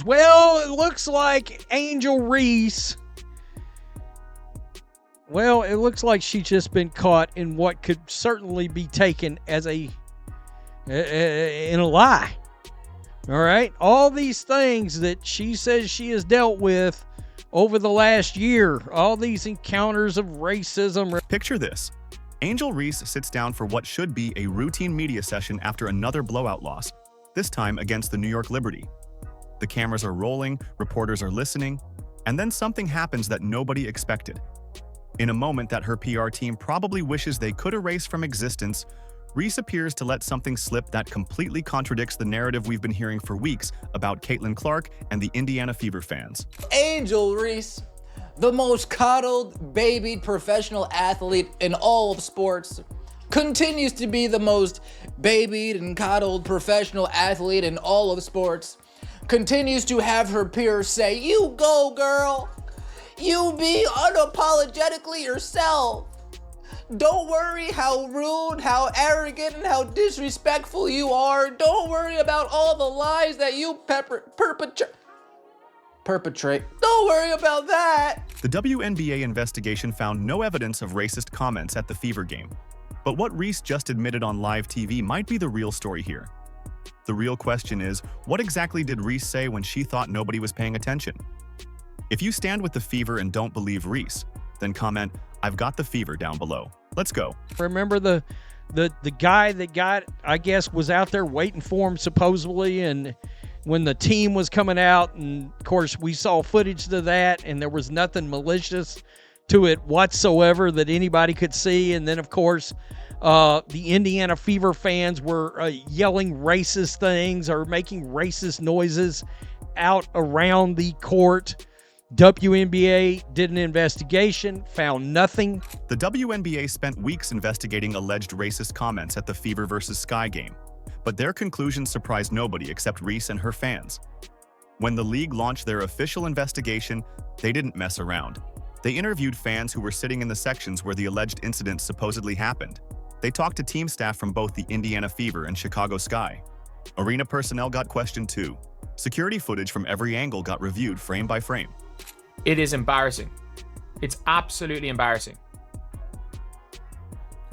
Well, it looks like Angel Reese. Well, it looks like she's just been caught in what could certainly be taken as in a lie. All right? All these things that she says she has dealt with over the last year, all these encounters of racism. Picture this. Angel Reese sits down for what should be a routine media session after another blowout loss, this time against the New York Liberty. The cameras are rolling, reporters are listening, and then something happens that nobody expected. In a moment that her PR team probably wishes they could erase from existence, Reese appears to let something slip that completely contradicts the narrative we've been hearing for weeks about Caitlin Clark and the Indiana Fever fans. Angel Reese, the most coddled, babied professional athlete in all of sports, continues to be the most babied and coddled professional athlete in all of sports, continues to have her peers say, "You go, girl. You be unapologetically yourself. Don't worry how rude, how arrogant, and how disrespectful you are. Don't worry about all the lies that you perpetrate. Don't worry about that." The WNBA investigation found no evidence of racist comments at the Fever game. But what Reese just admitted on live TV might be the real story here. The real question is, what exactly did Reese say when she thought nobody was paying attention? If you stand with the Fever and don't believe Reese, then comment, "I've got the Fever" down below. Let's go. Remember the guy that I guess, was out there waiting for him supposedly, and when the team was coming out, and of course we saw footage of that, and there was nothing malicious to it whatsoever that anybody could see. And then of course the Indiana Fever fans were yelling racist things or making racist noises out around the court. WNBA did an investigation, found nothing. The WNBA spent weeks investigating alleged racist comments at the Fever vs. Sky game, but their conclusions surprised nobody except Reese and her fans. When the league launched their official investigation, they didn't mess around. They interviewed fans who were sitting in the sections where the alleged incident supposedly happened. They talked to team staff from both the Indiana Fever and Chicago Sky. Arena personnel got questioned too. Security footage from every angle got reviewed frame by frame. It is embarrassing. It's absolutely embarrassing.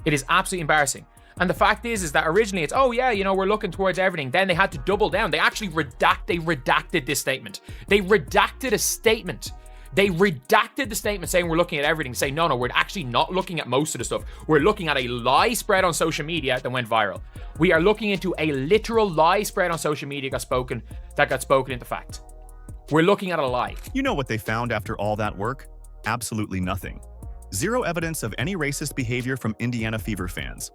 It is absolutely embarrassing. And the fact is that originally it's, oh yeah, we're looking towards everything. Then they had to double down. They actually redacted this statement. They redacted a statement. They redacted the statement saying we're looking at everything, saying no, we're actually not looking at most of the stuff. We're looking at a lie spread on social media that went viral. We are looking into a literal lie spread on social media that got spoken into fact. We're looking at a lie. You know what they found after all that work? Absolutely nothing. Zero evidence of any racist behavior from Indiana Fever fans.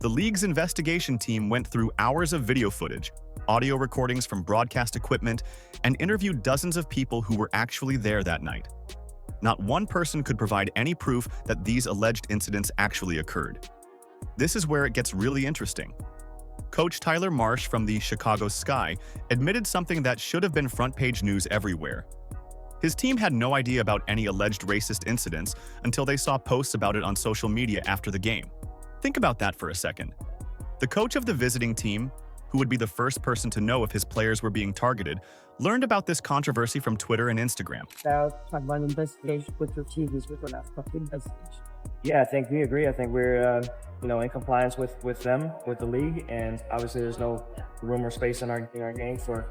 The league's investigation team went through hours of video footage, audio recordings from broadcast equipment, and interviewed dozens of people who were actually there that night. Not one person could provide any proof that these alleged incidents actually occurred. This is where it gets really interesting. Coach Tyler Marsh from the Chicago Sky admitted something that should have been front-page news everywhere. His team had no idea about any alleged racist incidents until they saw posts about it on social media after the game. Think about that for a second. The coach of the visiting team, who would be the first person to know if his players were being targeted, learned about this controversy from Twitter and Instagram. Yeah, I think we agree. I think we're, in compliance with them, with the league, and obviously there's no room or space in our game for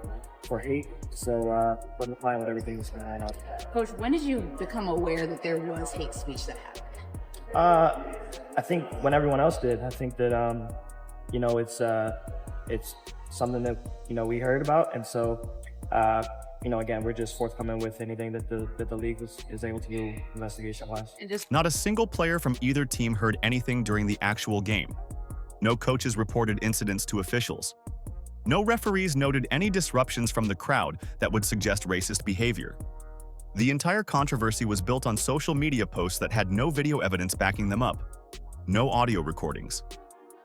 hate. So we're complying with everything that's going on. Coach, when did you become aware that there was hate speech that happened? I think when everyone else did. I think that it's something that we heard about, and so again, we're just forthcoming with anything that the league is able to do investigation-wise. Not a single player from either team heard anything during the actual game. No coaches reported incidents to officials. No referees noted any disruptions from the crowd that would suggest racist behavior. The entire controversy was built on social media posts that had no video evidence backing them up. No audio recordings.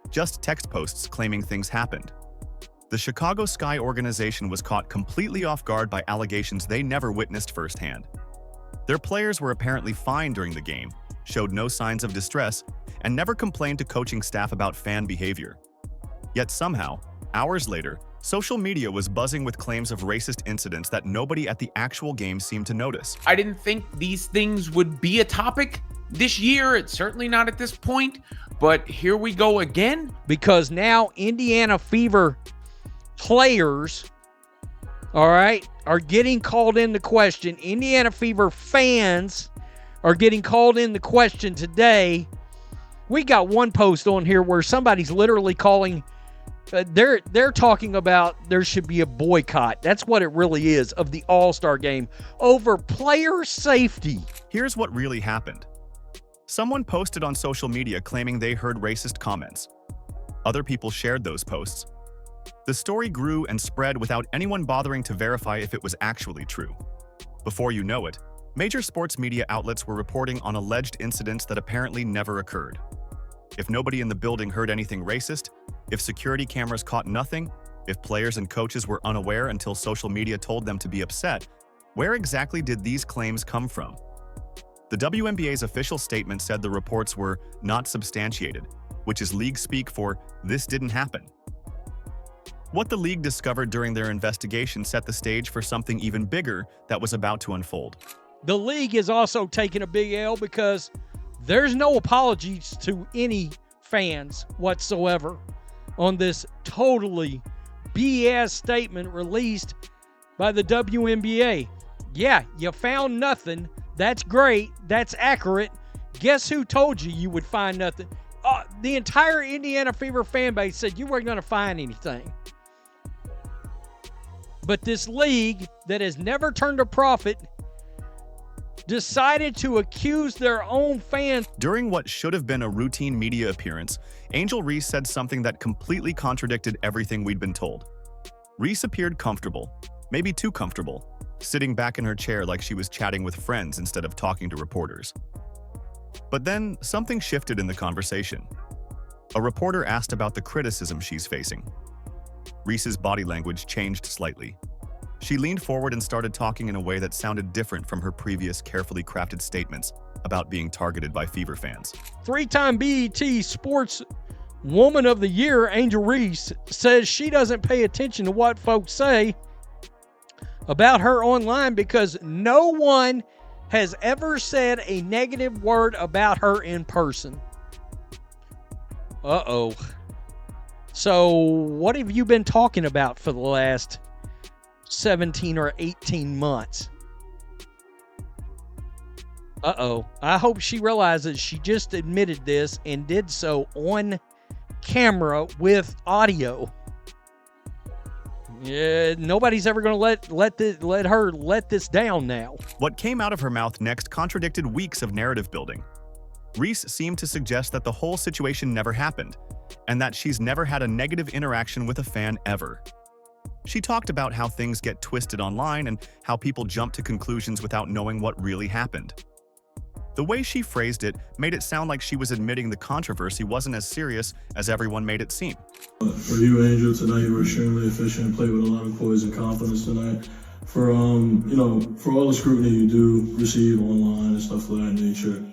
Just text posts claiming things happened. The Chicago Sky organization was caught completely off guard by allegations they never witnessed firsthand. Their players were apparently fine during the game, showed no signs of distress, and never complained to coaching staff about fan behavior. Yet somehow, hours later, Social media was buzzing with claims of racist incidents that nobody at the actual game seemed to notice. I didn't think these things would be a topic this year. It's certainly not at this point, but here we go again. Because now Indiana Fever players, all right, are getting called into question. Indiana Fever fans are getting called into question today. We got one post on here where somebody's literally calling, they're talking about there should be a boycott. That's what it really is, of the All-Star game over player safety. Here's what really happened. Someone posted on social media claiming they heard racist comments. Other people shared those posts. The story grew and spread without anyone bothering to verify if it was actually true. Before you know it, major sports media outlets were reporting on alleged incidents that apparently never occurred. If nobody in the building heard anything racist, if security cameras caught nothing, if players and coaches were unaware until social media told them to be upset, where exactly did these claims come from? The WNBA's official statement said the reports were not substantiated, which is league speak for "this didn't happen." What the league discovered during their investigation set the stage for something even bigger that was about to unfold. The league is also taking a big L because there's no apologies to any fans whatsoever on this totally BS statement released by the WNBA. Yeah, you found nothing. That's great. That's accurate. Guess who told you you would find nothing? The entire Indiana Fever fan base said you weren't going to find anything. But this league that has never turned a profit decided to accuse their own fans. During what should have been a routine media appearance, Angel Reese said something that completely contradicted everything we'd been told. Reese appeared comfortable, maybe too comfortable, sitting back in her chair like she was chatting with friends instead of talking to reporters. But then something shifted in the conversation. A reporter asked about the criticism she's facing. Reese's body language changed slightly. She leaned forward and started talking in a way that sounded different from her previous carefully crafted statements about being targeted by Fever fans. Three-time BET Sports Woman of the Year, Angel Reese, says she doesn't pay attention to what folks say about her online because no one has ever said a negative word about her in person. Uh-oh. So what have you been talking about for the last 17 or 18 months? Uh-oh. I hope she realizes she just admitted this and did so on camera with audio. Yeah, nobody's ever going to let her let this down now. What came out of her mouth next contradicted weeks of narrative building. Reese seemed to suggest that the whole situation never happened, and that she's never had a negative interaction with a fan ever. She talked about how things get twisted online and how people jump to conclusions without knowing what really happened. The way she phrased it made it sound like she was admitting the controversy wasn't as serious as everyone made it seem. For you, Angel, tonight you were extremely efficient and played with a lot of poise and confidence tonight. For for all the scrutiny you do receive online and stuff of that nature,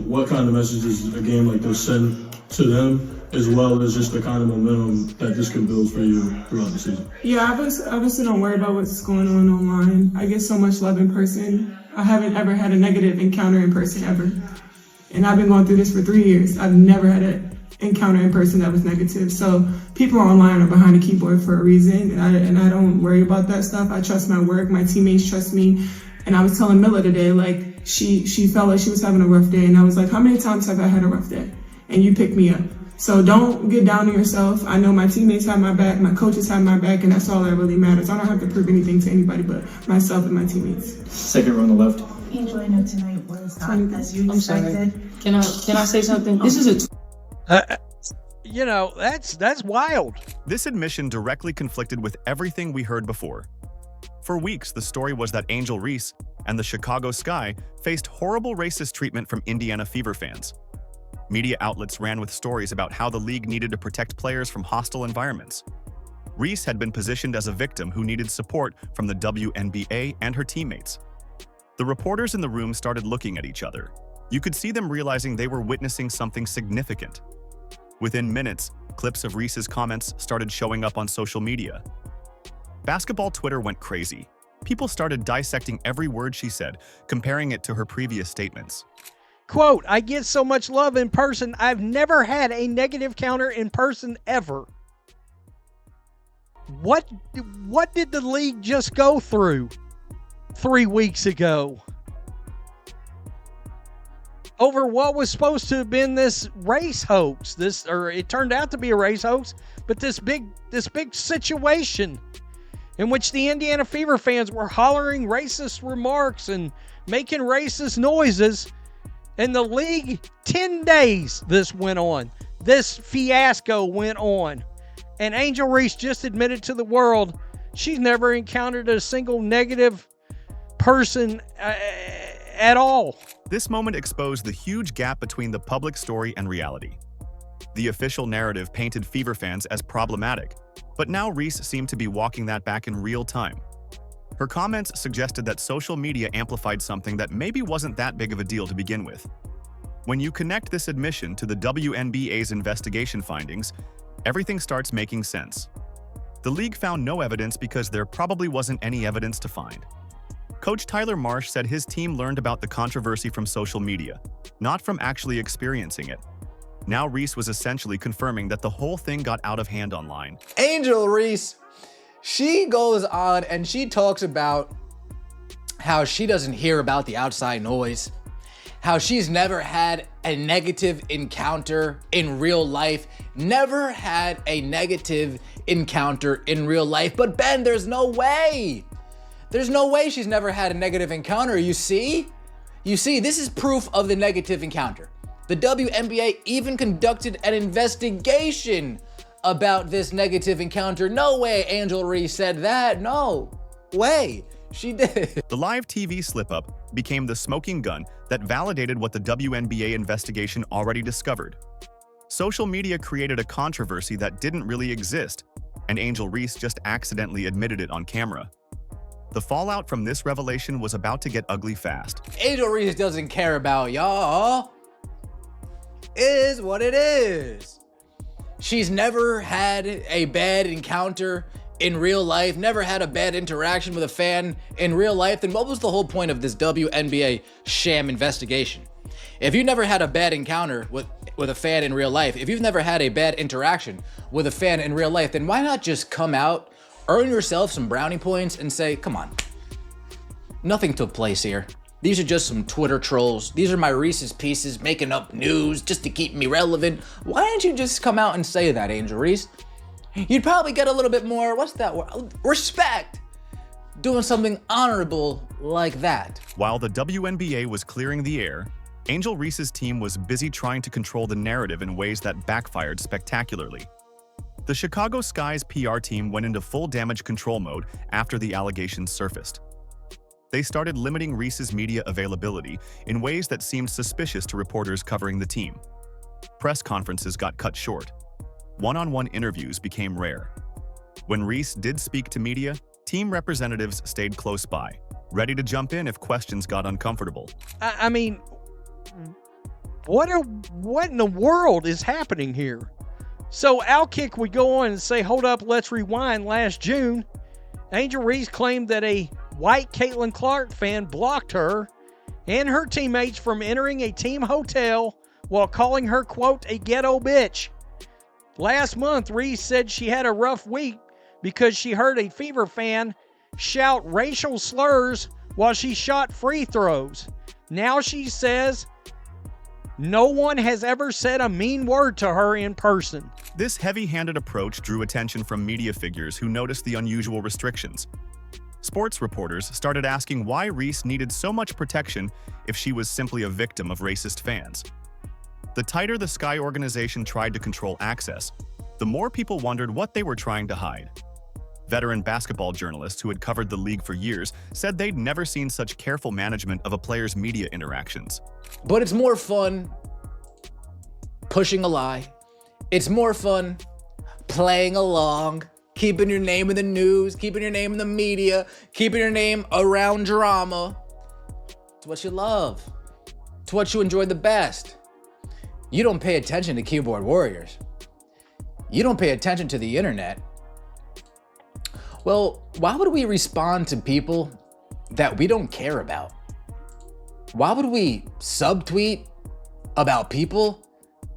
what kind of messages a game like this send to them, as well as just the kind of momentum that this can build for you throughout the season? Yeah, obviously don't worry about what's going on online. I get so much love in person. I haven't ever had a negative encounter in person ever. And I've been going through this for 3 years. I've never had an encounter in person that was negative. So people online are behind a keyboard for a reason, and I don't worry about that stuff. I trust my work. My teammates trust me. And I was telling Milla today, like, she felt like she was having a rough day. And I was like, how many times have I had a rough day? And you picked me up. So don't get down on yourself. I know my teammates have my back, my coaches have my back, and that's all that really matters. I don't have to prove anything to anybody but myself and my teammates. Second row on the left. Angel, I know tonight was not as you expected. Can I say something? This is that's wild. This admission directly conflicted with everything we heard before. For weeks, the story was that Angel Reese and the Chicago Sky faced horrible racist treatment from Indiana Fever fans. Media outlets ran with stories about how the league needed to protect players from hostile environments. Reese had been positioned as a victim who needed support from the WNBA and her teammates. The reporters in the room started looking at each other. You could see them realizing they were witnessing something significant. Within minutes, clips of Reese's comments started showing up on social media. Basketball Twitter went crazy. People started dissecting every word she said, comparing it to her previous statements. Quote, I get so much love in person, I've never had a negative counter in person ever. What did the league just go through 3 weeks ago? Over what was supposed to have been this race hoax. It turned out to be a race hoax, but this big situation in which the Indiana Fever fans were hollering racist remarks and making racist noises. And the league, 10 days this went on. This fiasco went on. And Angel Reese just admitted to the world she's never encountered a single negative person at all. This moment exposed the huge gap between the public story and reality. The official narrative painted Fever fans as problematic, but now Reese seemed to be walking that back in real time. Her comments suggested that social media amplified something that maybe wasn't that big of a deal to begin with. When you connect this admission to the WNBA's investigation findings, everything starts making sense. The league found no evidence because there probably wasn't any evidence to find. Coach Tyler Marsh said his team learned about the controversy from social media, not from actually experiencing it. Now Reese was essentially confirming that the whole thing got out of hand online. Angel Reese, she goes on and she talks about how she doesn't hear about the outside noise, how she's never had a negative encounter in real life, never had a negative encounter in real life. But Ben, there's no way. There's no way she's never had a negative encounter. You see, this is proof of the negative encounter. The WNBA even conducted an investigation about this negative encounter. No way Angel Reese said that. No way she did. The live TV slip-up became the smoking gun that validated what the WNBA investigation already discovered. Social media created a controversy that didn't really exist, and Angel Reese just accidentally admitted it on camera. The fallout from this revelation was about to get ugly fast. Angel Reese doesn't care about y'all. Is what it is. She's never had a bad encounter in real life, never had a bad interaction with a fan in real life. Then what was the whole point of this WNBA sham investigation? If you never had a bad encounter with a fan in real life, if you've never had a bad interaction with a fan in real life, then why not just come out, earn yourself some brownie points and say, come on, nothing took place here. These are just some Twitter trolls. These are my Reese's Pieces making up news just to keep me relevant. Why don't you just come out and say that, Angel Reese? You'd probably get a little bit more, what's that word? Respect. Doing something honorable like that. While the WNBA was clearing the air, Angel Reese's team was busy trying to control the narrative in ways that backfired spectacularly. The Chicago Sky's PR team went into full damage control mode after the allegations surfaced. They started limiting Reese's media availability in ways that seemed suspicious to reporters covering the team. Press conferences got cut short. One-on-one interviews became rare. When Reese did speak to media, team representatives stayed close by, ready to jump in if questions got uncomfortable. I mean, what in the world is happening here? So Outkick would go on and say, hold up, let's rewind. Last June, Angel Reese claimed that a white Caitlin Clark fan blocked her and her teammates from entering a team hotel while calling her, quote, a ghetto bitch. Last month, Reese said she had a rough week because she heard a Fever fan shout racial slurs while she shot free throws. Now she says no one has ever said a mean word to her in person. This heavy-handed approach drew attention from media figures who noticed the unusual restrictions. Sports reporters started asking why Reese needed so much protection if she was simply a victim of racist fans. The tighter the Sky organization tried to control access, the more people wondered what they were trying to hide. Veteran basketball journalists who had covered the league for years said they'd never seen such careful management of a player's media interactions. But it's more fun pushing a lie. It's more fun playing along, keeping your name in the news, keeping your name in the media, keeping your name around drama. It's what you love. It's what you enjoy the best. You don't pay attention to keyboard warriors. you don't pay attention to the internet. Well, why would we respond to people that we don't care about? Why would we subtweet about people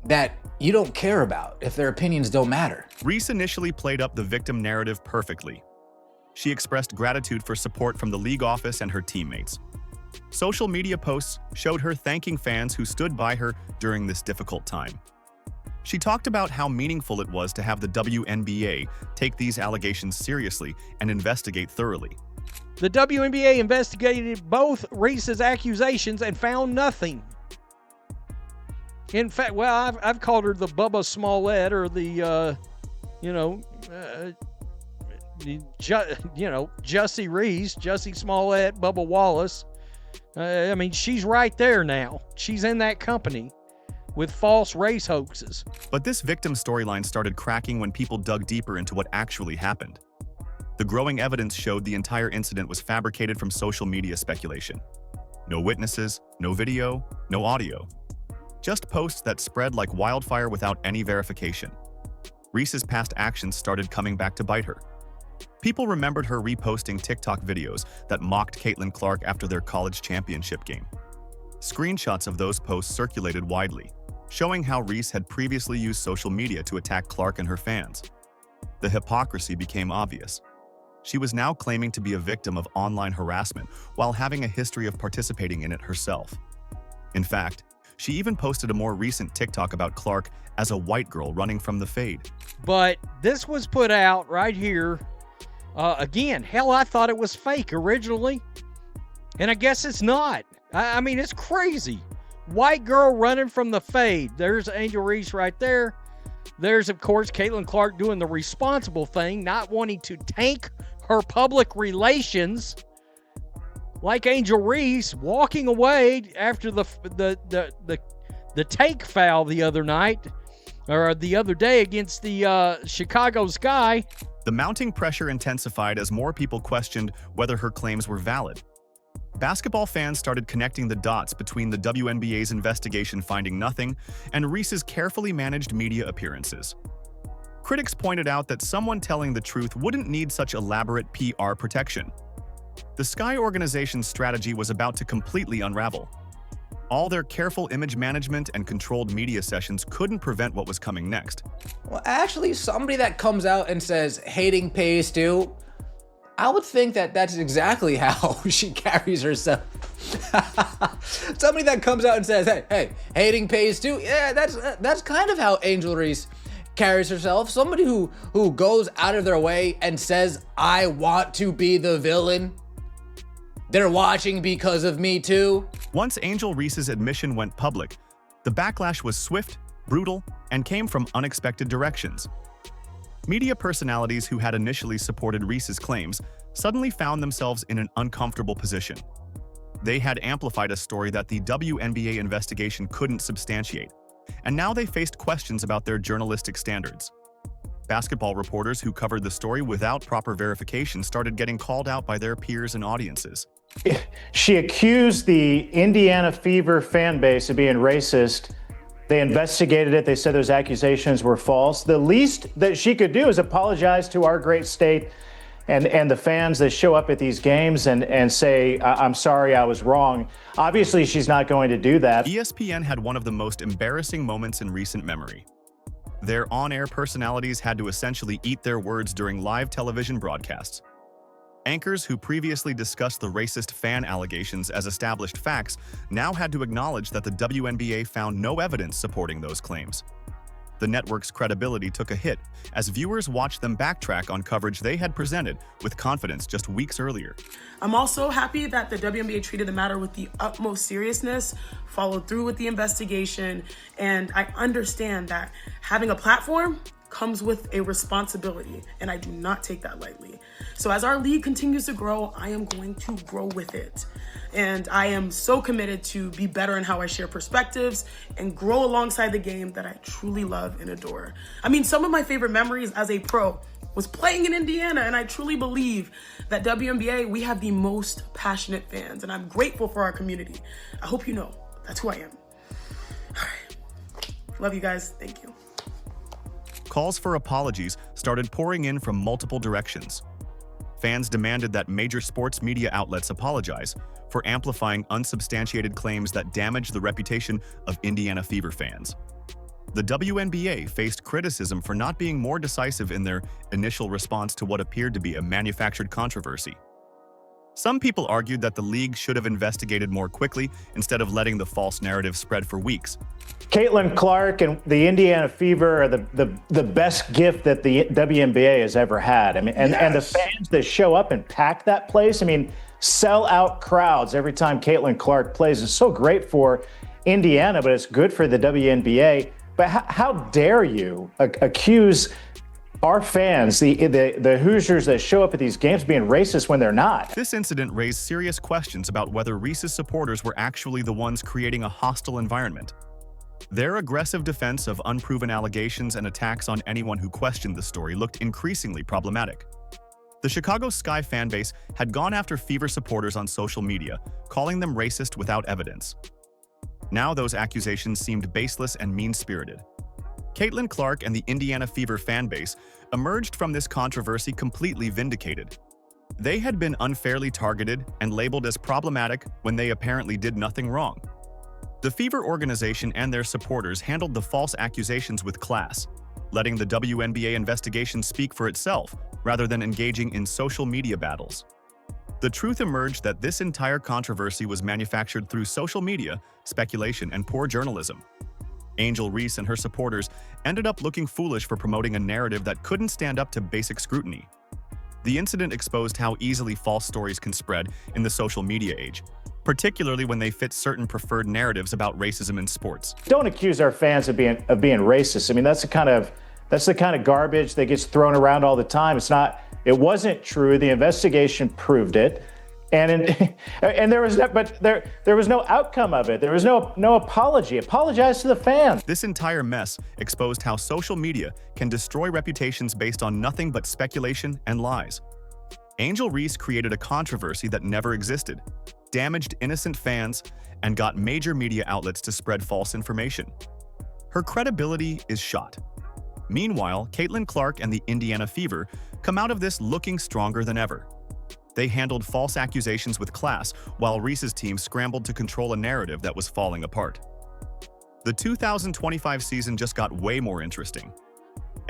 that you don't care about if their opinions don't matter? Reese initially played up the victim narrative perfectly. She expressed gratitude for support from the league office and her teammates. Social media posts showed her thanking fans who stood by her during this difficult time. She talked about how meaningful it was to have the WNBA take these allegations seriously and investigate thoroughly. The WNBA investigated both Reese's accusations and found nothing. In fact, well, I've called her the Bubba Smollett or the, Jussie Reese, Jussie Smollett, Bubba Wallace. I mean, she's right there now. She's in that company with false race hoaxes. But this victim storyline started cracking when people dug deeper into what actually happened. The growing evidence showed the entire incident was fabricated from social media speculation. No witnesses, no video, no audio. Just posts that spread like wildfire without any verification. Reese's past actions started coming back to bite her. People remembered her reposting TikTok videos that mocked Caitlin Clark after their college championship game. Screenshots of those posts circulated widely, showing how Reese had previously used social media to attack Clark and her fans. The hypocrisy became obvious. She was now claiming to be a victim of online harassment while having a history of participating in it herself. In fact, she even posted a more recent TikTok about Clark as a white girl running from the fade. But this was put out right here. Again, hell, I thought it was fake originally. And I guess it's not. I mean, it's crazy. White girl running from the fade. There's Angel Reese right there. There's, of course, Caitlin Clark doing the responsible thing, not wanting to tank her public relations. Like Angel Reese walking away after the take foul the other night, or the other day against the Chicago Sky. The mounting pressure intensified as more people questioned whether her claims were valid. Basketball fans started connecting the dots between the WNBA's investigation finding nothing and Reese's carefully managed media appearances. Critics pointed out that someone telling the truth wouldn't need such elaborate PR protection. The Sky organization's strategy was about to completely unravel. All their careful image management and controlled media sessions couldn't prevent what was coming next. Well, actually, somebody that comes out and says hating pays too, I would think that that's exactly how she carries herself. Somebody that comes out and says, hey, hating pays too. Yeah, that's kind of how Angel Reese carries herself. Somebody who goes out of their way and says, I want to be the villain. They're watching because of me too. Once Angel Reese's admission went public, the backlash was swift, brutal, and came from unexpected directions. Media personalities who had initially supported Reese's claims suddenly found themselves in an uncomfortable position. They had amplified a story that the WNBA investigation couldn't substantiate, and now they faced questions about their journalistic standards. Basketball reporters who covered the story without proper verification started getting called out by their peers and audiences. She accused the Indiana Fever fan base of being racist. They investigated it. They said those accusations were false. The least that she could do is apologize to our great state and the fans that show up at these games and say, I'm sorry, I was wrong. Obviously, she's not going to do that. ESPN had one of the most embarrassing moments in recent memory. Their on-air personalities had to essentially eat their words during live television broadcasts. Anchors who previously discussed the racist fan allegations as established facts now had to acknowledge that the WNBA found no evidence supporting those claims. The network's credibility took a hit as viewers watched them backtrack on coverage they had presented with confidence just weeks earlier. I'm also happy that the WNBA treated the matter with the utmost seriousness, followed through with the investigation, and I understand that having a platform comes with a responsibility, and I do not take that lightly. So as our league continues to grow, I am going to grow with it. And I am so committed to be better in how I share perspectives and grow alongside the game that I truly love and adore. I mean, some of my favorite memories as a pro was playing in Indiana, and I truly believe that WNBA, we have the most passionate fans, and I'm grateful for our community. I hope you know that's who I am. All right. Love you guys. Thank you. calls for apologies started pouring in from multiple directions. Fans demanded that major sports media outlets apologize for amplifying unsubstantiated claims that damaged the reputation of Indiana Fever fans. The WNBA faced criticism for not being more decisive in their initial response to what appeared to be a manufactured controversy. Some people argued that the league should have investigated more quickly instead of letting the false narrative spread for weeks. Caitlin Clark and the Indiana Fever are the best gift that the WNBA has ever had. I mean, and the fans that show up and pack that place, I mean, sell out crowds every time Caitlin Clark plays. It's so great for Indiana, but it's good for the WNBA. But how dare you accuse our fans, the Hoosiers that show up at these games, being racist when they're not? This incident raised serious questions about whether Reese's supporters were actually the ones creating a hostile environment. Their aggressive defense of unproven allegations and attacks on anyone who questioned the story looked increasingly problematic. The Chicago Sky fanbase had gone after Fever supporters on social media, calling them racist without evidence. Now those accusations seemed baseless and mean-spirited. Caitlin Clark and the Indiana Fever fanbase emerged from this controversy completely vindicated. They had been unfairly targeted and labeled as problematic when they apparently did nothing wrong. The Fever organization and their supporters handled the false accusations with class, letting the WNBA investigation speak for itself rather than engaging in social media battles. The truth emerged that this entire controversy was manufactured through social media, speculation, and poor journalism. Angel Reese and her supporters ended up looking foolish for promoting a narrative that couldn't stand up to basic scrutiny. The incident exposed how easily false stories can spread in the social media age, particularly when they fit certain preferred narratives about racism in sports. Don't accuse our fans of being racist. I mean, that's the kind of garbage that gets thrown around all the time. It wasn't true. The investigation proved it. And there was no outcome of it. There was no apology. Apologize to the fans. This entire mess exposed how social media can destroy reputations based on nothing but speculation and lies. Angel Reese created a controversy that never existed, damaged innocent fans, and got major media outlets to spread false information. Her credibility is shot. Meanwhile, Caitlin Clark and the Indiana Fever come out of this looking stronger than ever. They handled false accusations with class, while Reese's team scrambled to control a narrative that was falling apart. The 2025 season just got way more interesting.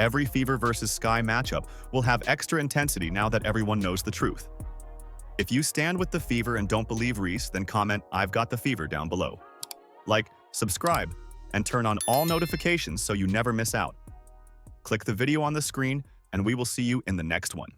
Every Fever versus Sky matchup will have extra intensity now that everyone knows the truth. If you stand with the Fever and don't believe Reese, then comment "I've got the Fever" down below. Like, subscribe, and turn on all notifications so you never miss out. Click the video on the screen, and we will see you in the next one.